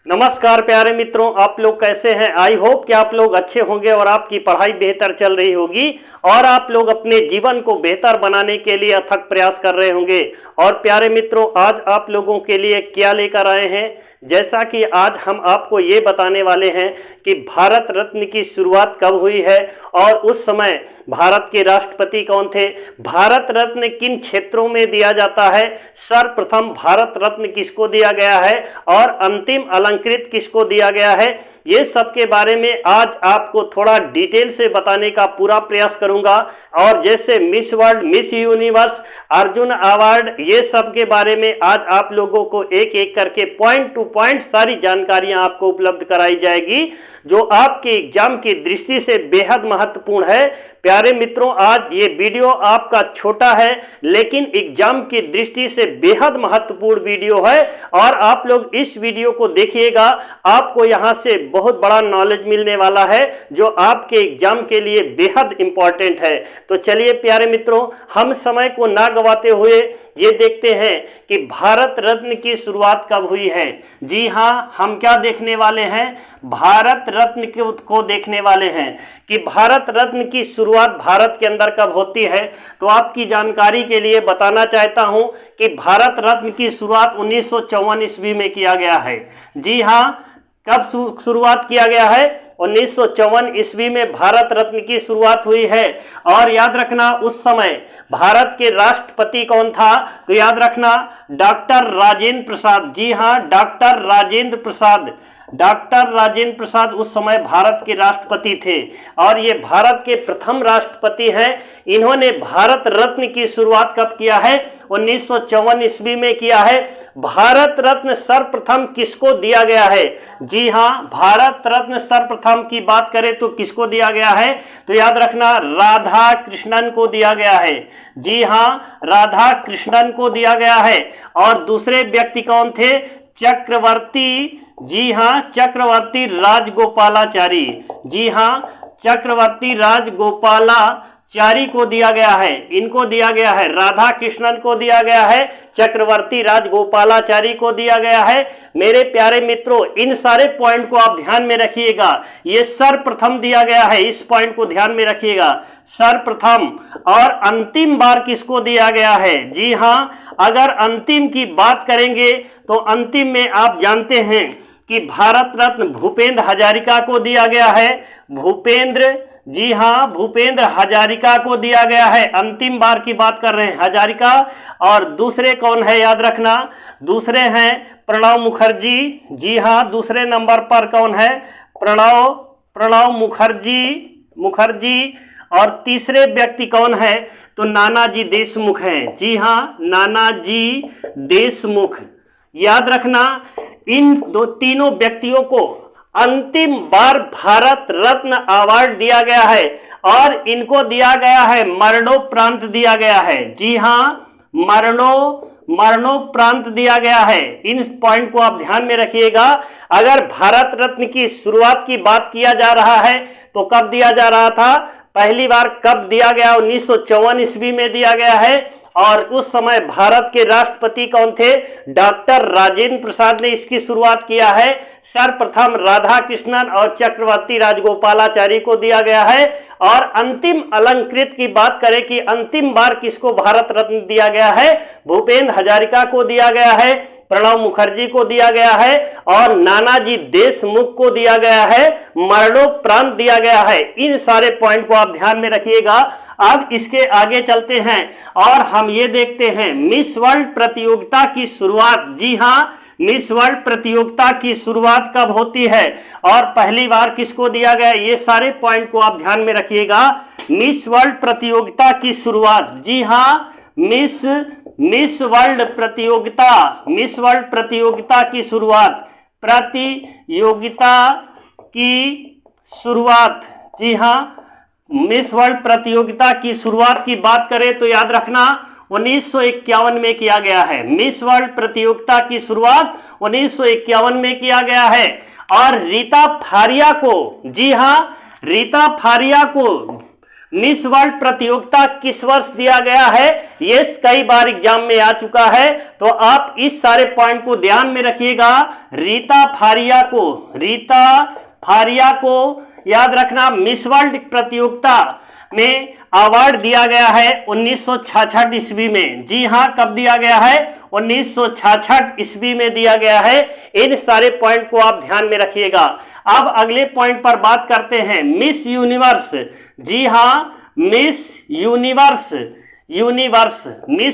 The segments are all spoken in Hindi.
नमस्कार प्यारे मित्रों, आप लोग कैसे हैं। आई होप कि आप लोग अच्छे होंगे और आपकी पढ़ाई बेहतर चल रही होगी और आप लोग अपने जीवन को बेहतर बनाने के लिए अथक प्रयास कर रहे होंगे। और प्यारे मित्रों, आज आप लोगों के लिए क्या लेकर आए हैं, जैसा कि आज हम आपको ये बताने वाले हैं कि भारत रत्न की शुरुआत कब हुई है और उस समय भारत के राष्ट्रपति कौन थे, भारत रत्न किन क्षेत्रों में दिया जाता है, सर्वप्रथम भारत रत्न किसको दिया गया है और अंतिम अलंकृत किसको दिया गया है, ये सब के बारे में आज आपको थोड़ा डिटेल से बताने का पूरा प्रयास करूंगा। और जैसे miss world, miss universe, Arjun award, ये सब के बारे में आज आप लोगों को एक एक करके पॉइंट टू पॉइंट सारी जानकारियां आपको उपलब्ध कराई जाएगी, जो आपके एग्जाम की दृष्टि से बेहद महत्वपूर्ण है। प्यारे मित्रों, आज ये वीडियो आपका छोटा है लेकिन एग्जाम की दृष्टि से बेहद महत्वपूर्ण वीडियो है और आप लोग इस वीडियो को देखिएगा, आपको यहाँ से बहुत बड़ा नॉलेज मिलने वाला है जो आपके एग्जाम के लिए बेहद इंपॉर्टेंट है। तो चलिए प्यारे मित्रों, हम समय को ना गवाते हुए ये देखते हैं कि भारत रत्न की शुरुआत कब हुई है। जी हाँ, हम क्या देखने वाले हैं, भारत रत्न को देखने वाले हैं कि भारत रत्न की शुरुआत भारत के अंदर कब होती है। तो आपकी जानकारी के लिए बताना चाहता हूं कि भारत रत्न की शुरुआत 1954 ईस्वी में किया गया है। जी हाँ, कब शुरुआत किया गया है, 1954 ईस्वी में भारत रत्न की शुरुआत हुई है। और याद रखना, उस समय भारत के राष्ट्रपति कौन था, तो याद रखना डॉक्टर राजेंद्र प्रसाद। जी हाँ, डॉक्टर राजेंद्र प्रसाद। डॉक्टर राजेंद्र प्रसाद उस समय भारत के राष्ट्रपति थे और ये भारत के प्रथम राष्ट्रपति हैं। इन्होंने भारत रत्न की शुरुआत कब किया है, 1954 ईस्वी में किया है। भारत रत्न सर्वप्रथम किसको दिया गया है, जी हाँ, भारत रत्न सर्वप्रथम की बात करें तो किसको दिया गया है, तो याद रखना राधा कृष्णन को दिया गया है। जी हाँ, राधा कृष्णन को दिया गया है। और दूसरे व्यक्ति कौन थे, चक्रवर्ती। जी हाँ, चक्रवर्ती राजगोपालाचारी। जी हाँ, चक्रवर्ती राजगोपालाचारी को दिया गया है। इनको दिया गया है, राधा कृष्णन को दिया गया है, चक्रवर्ती राजगोपालाचारी को दिया गया है। मेरे प्यारे मित्रों, इन सारे पॉइंट को आप ध्यान में रखिएगा। ये सर्वप्रथम दिया गया है, इस पॉइंट को ध्यान में रखिएगा, सर्वप्रथम। और अंतिम बार किसको दिया गया है, जी हाँ, अगर अंतिम की बात करेंगे तो अंतिम में आप जानते हैं कि भारत रत्न भूपेंद्र हजारिका को दिया गया है। भूपेंद्र, जी हाँ, भूपेंद्र हजारिका को दिया गया है। अंतिम बार की बात कर रहे हैं, हजारिका। और दूसरे कौन है, याद रखना, दूसरे हैं प्रणब मुखर्जी। जी हाँ, दूसरे नंबर पर कौन है, प्रणब मुखर्जी। और तीसरे व्यक्ति कौन है, तो नानाजी देशमुख हैं। जी हाँ, नानाजी देशमुख। याद रखना, इन तीनों व्यक्तियों को अंतिम बार भारत रत्न अवार्ड दिया गया है और इनको दिया गया है, मरणोपरांत दिया गया है। जी हाँ, मरणोपरांत दिया गया है। इन पॉइंट को आप ध्यान में रखिएगा। अगर भारत रत्न की शुरुआत की बात किया जा रहा है तो कब दिया जा रहा था, पहली बार कब दिया गया, 1954 ईस्वी में दिया गया है। और उस समय भारत के राष्ट्रपति कौन थे, डॉक्टर राजेंद्र प्रसाद ने इसकी शुरुआत किया है। सर्वप्रथम राधा कृष्णन और चक्रवर्ती राजगोपालाचारी को दिया गया है। और अंतिम अलंकृत की बात करें कि अंतिम बार किसको भारत रत्न दिया गया है, भूपेंद्र हजारिका को दिया गया है, प्रणब मुखर्जी को दिया गया है और नानाजी देशमुख को दिया गया है, मरणोपरांत दिया गया है। इन सारे पॉइंट को आप ध्यान में रखिएगा। अब इसके आगे चलते हैं और हम ये देखते हैं मिस वर्ल्ड प्रतियोगिता की शुरुआत। जी हाँ, मिस वर्ल्ड प्रतियोगिता की शुरुआत कब होती है और पहली बार किसको दिया गया, ये सारे पॉइंट को आप ध्यान में रखिएगा। मिस वर्ल्ड प्रतियोगिता की शुरुआत, जी हाँ, मिस वर्ल्ड प्रतियोगिता की शुरुआत, जी हाँ, मिस वर्ल्ड प्रतियोगिता की शुरुआत की बात करें तो याद रखना 1951 में किया गया है। मिस वर्ल्ड प्रतियोगिता की शुरुआत 1951 में किया गया है। और रीता फारिया को, जी हाँ, रीता फारिया को मिस वर्ल्ड प्रतियोगिता किस वर्ष दिया गया है, ये कई बार एग्जाम में आ चुका है, तो आप इस सारे पॉइंट को ध्यान में रखिएगा। रीता फारिया को याद रखना, मिस वर्ल्ड प्रतियोगिता में अवार्ड दिया गया है 1966 ईस्वी में। जी हां, कब दिया गया है? 1966 ईस्वी में दिया गया है। इन सारे पॉइंट को आप ध्यान में रखिएगा। अब अगले पॉइंट पर बात करते हैं, मिस यूनिवर्स। जी हां, मिस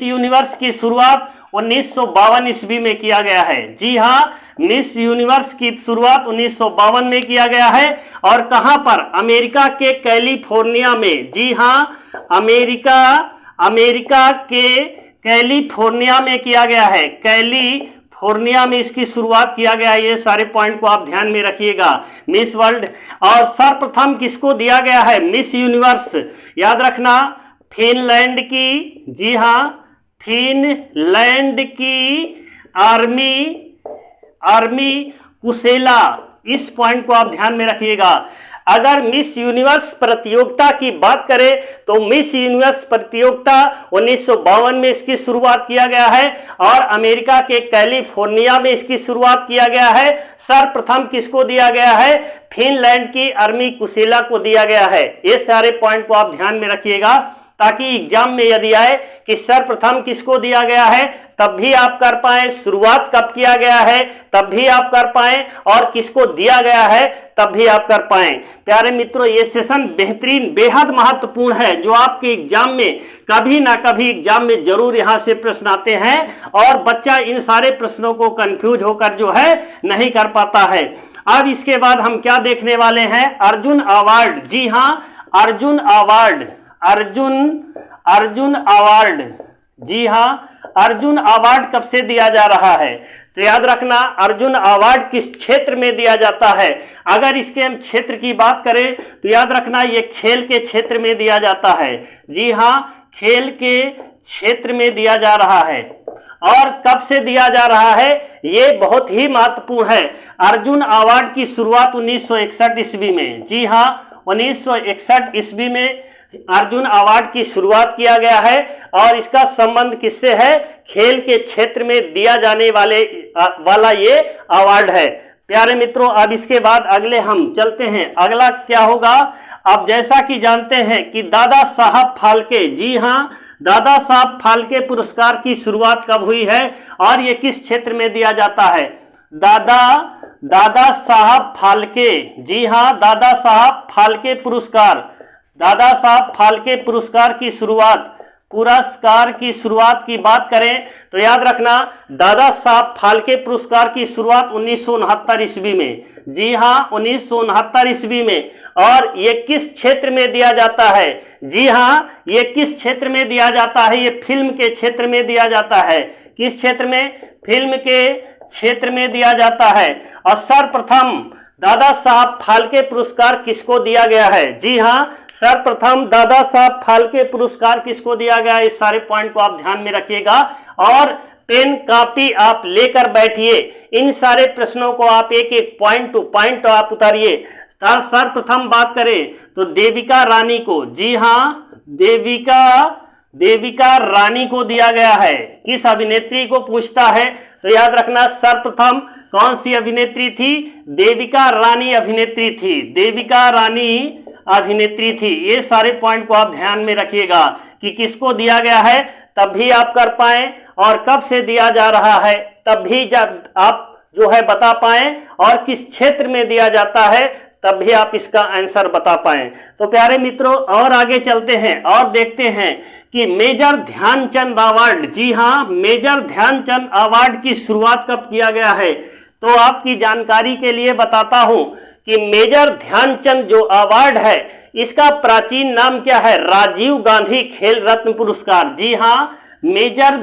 यूनिवर्स की शुरुआत 1952 ईस्वी में किया गया है। जी हां, मिस यूनिवर्स की शुरुआत 1952 में किया गया है। और कहां पर? अमेरिका के कैलिफोर्निया में। जी हां, अमेरिका के कैलिफोर्निया में किया गया है। कैलिफोर्निया में इसकी शुरुआत किया गया है। ये सारे पॉइंट को आप ध्यान में रखिएगा। मिस वर्ल्ड और सर्वप्रथम किसको दिया गया है? मिस यूनिवर्स याद रखना, फिनलैंड की। जी हां, फिनलैंड की आर्मी कुसेला। इस पॉइंट को आप ध्यान में रखिएगा। अगर मिस यूनिवर्स प्रतियोगिता की बात करें तो मिस यूनिवर्स प्रतियोगिता 1952 में इसकी शुरुआत किया गया है और अमेरिका के कैलिफोर्निया में इसकी शुरुआत किया गया है। सर्वप्रथम किसको दिया गया है? फिनलैंड की आर्मी कुसेला को दिया गया है। ये सारे पॉइंट को आप ध्यान में रखिएगा, ताकि एग्जाम में यदि आए कि सर्वप्रथम किसको दिया गया है, तब भी आप कर पाए, शुरुआत कब किया गया है तब भी आप कर पाए, और किसको दिया गया है तब भी आप कर पाए। प्यारे मित्रों, ये सेशन बेहतरीन, बेहद महत्वपूर्ण है, जो आपके एग्जाम में कभी ना कभी एग्जाम में जरूर यहां से प्रश्न आते हैं और बच्चा इन सारे प्रश्नों को कंफ्यूज होकर जो है नहीं कर पाता है। अब इसके बाद हम क्या देखने वाले हैं? अर्जुन अवार्ड। जी हां, अर्जुन अवार्ड। जी हां, अर्जुन अवार्ड कब से दिया जा रहा है? तो याद रखना, अर्जुन अवार्ड किस क्षेत्र में दिया जाता है? अगर इसके हम क्षेत्र की बात करें तो याद रखना, ये खेल के क्षेत्र में दिया जाता है। जी हां, खेल के क्षेत्र में दिया जा रहा है। और कब से दिया जा रहा है, ये बहुत ही महत्वपूर्ण है। अर्जुन अवार्ड की शुरुआत 1961 ईस्वी में। जी हां, 1961 ईस्वी में अर्जुन अवार्ड की शुरुआत किया गया है और इसका संबंध किससे है? खेल के क्षेत्र में दिया जाने वाला ये अवार्ड है। प्यारे मित्रों, अब इसके बाद अगले हम चलते हैं। अगला क्या होगा? आप जैसा कि जानते हैं कि दादा साहब फाल्के। जी हां, दादा साहब फाल्के पुरस्कार की शुरुआत कब हुई है और ये किस क्षेत्र में दिया जाता है? दादा साहब फाल्के। जी हां, दादा साहब फाल्के पुरस्कार की शुरुआत की बात करें तो याद रखना, दादा साहब फाल्के पुरस्कार की शुरुआत 1969 ईस्वी में। जी हां, 1969 ईस्वी में। और ये किस क्षेत्र में दिया जाता है? जी हां, ये किस क्षेत्र में दिया जाता है? ये फिल्म के क्षेत्र में दिया जाता है। किस क्षेत्र में? फिल्म के क्षेत्र में दिया जाता है। और सर्वप्रथम दादा साहब फाल्के पुरस्कार किसको दिया गया है? जी हां, सर्वप्रथम दादा साहब फाल्के पुरस्कार किसको दिया गया? इस सारे पॉइंट को आप ध्यान में रखिएगा और पेन कापी आप लेकर बैठिए। इन सारे प्रश्नों को आप एक एक पॉइंट टू पॉइंट आप उतारिए। सर्वप्रथम बात करें तो देविका रानी को। जी हां, देविका रानी को दिया गया है। किस अभिनेत्री को पूछता है तो याद रखना, सर्वप्रथम कौन सी अभिनेत्री थी? देविका रानी अभिनेत्री थी। देविका रानी अभिनेत्री थी। ये सारे पॉइंट को आप ध्यान में रखिएगा कि किसको दिया गया है, तब भी आप कर पाए, और कब से दिया जा रहा है तब भी जब आप जो है बता पाए, और किस क्षेत्र में दिया जाता है तब भी आप इसका आंसर बता पाए। तो प्यारे मित्रों, और आगे चलते हैं और देखते हैं कि मेजर ध्यानचंद अवार्ड। जी हां, मेजर ध्यानचंद अवार्ड की शुरुआत कब किया गया है? तो आपकी जानकारी के लिए बताता हूं कि मेजर ध्यानचंद जो अवार्ड है, इसका प्राचीन नाम क्या है? राजीव गांधी खेल रत्न पुरस्कार। जी हां, मेजर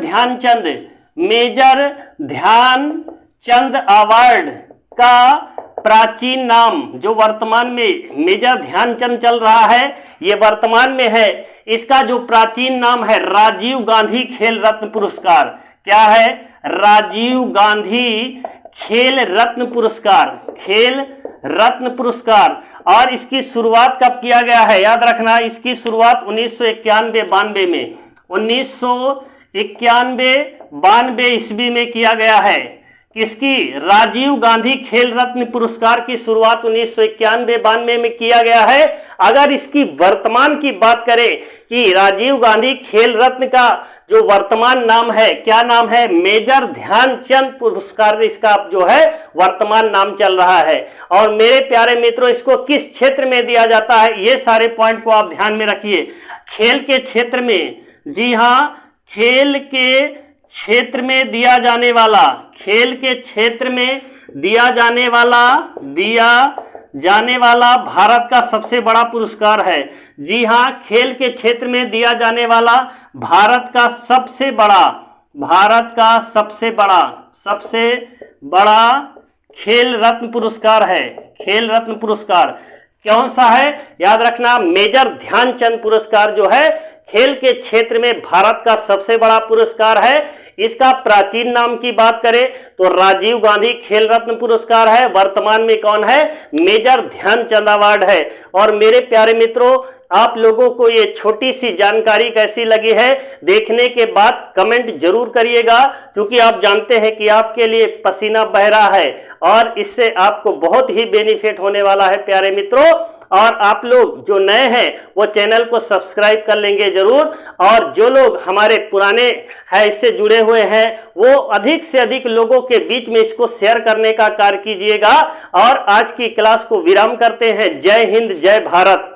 ध्यानचंद अवार्ड का प्राचीन नाम, जो वर्तमान में मेजर ध्यानचंद चल रहा है, ये वर्तमान में है, इसका जो प्राचीन नाम है राजीव गांधी खेल रत्न पुरस्कार। क्या है? राजीव गांधी खेल रत्न पुरस्कार। और इसकी शुरुआत कब किया गया है? याद रखना, इसकी शुरुआत 1991-92 में, 1991-92 ईस्वी में किया गया है। किसकी? राजीव गांधी खेल रत्न पुरस्कार की शुरुआत 1991-92 में किया गया है। अगर इसकी वर्तमान की बात करें कि राजीव गांधी खेल रत्न का जो वर्तमान नाम है, क्या नाम है? मेजर ध्यानचंद पुरस्कार इसका जो है वर्तमान नाम चल रहा है। और मेरे प्यारे मित्रों, इसको किस क्षेत्र में दिया जाता है, ये सारे पॉइंट को आप ध्यान में रखिए। खेल के क्षेत्र में, जी हाँ, खेल के क्षेत्र में दिया जाने वाला, खेल के क्षेत्र में दिया जाने वाला भारत का सबसे बड़ा पुरस्कार है। जी हाँ, खेल के क्षेत्र में दिया जाने वाला भारत का सबसे बड़ा खेल रत्न पुरस्कार है। खेल रत्न पुरस्कार कौन सा है? याद रखना, मेजर ध्यानचंद पुरस्कार जो है खेल के क्षेत्र में भारत का सबसे बड़ा पुरस्कार है। इसका प्राचीन नाम की बात करें तो राजीव गांधी खेल रत्न पुरस्कार है। वर्तमान में कौन है? मेजर ध्यानचंद अवार्ड है। और मेरे प्यारे मित्रों, आप लोगों को ये छोटी सी जानकारी कैसी लगी है, देखने के बाद कमेंट जरूर करिएगा, क्योंकि आप जानते हैं कि आपके लिए पसीना बह रहा है और इससे आपको बहुत ही बेनिफिट होने वाला है प्यारे मित्रों। और आप लोग जो नए हैं वो चैनल को सब्सक्राइब कर लेंगे जरूर, और जो लोग हमारे पुराने हैं, इससे जुड़े हुए हैं, वो अधिक से अधिक लोगों के बीच में इसको शेयर करने का कार्य कीजिएगा। और आज की क्लास को विराम करते हैं। जय हिंद, जय भारत।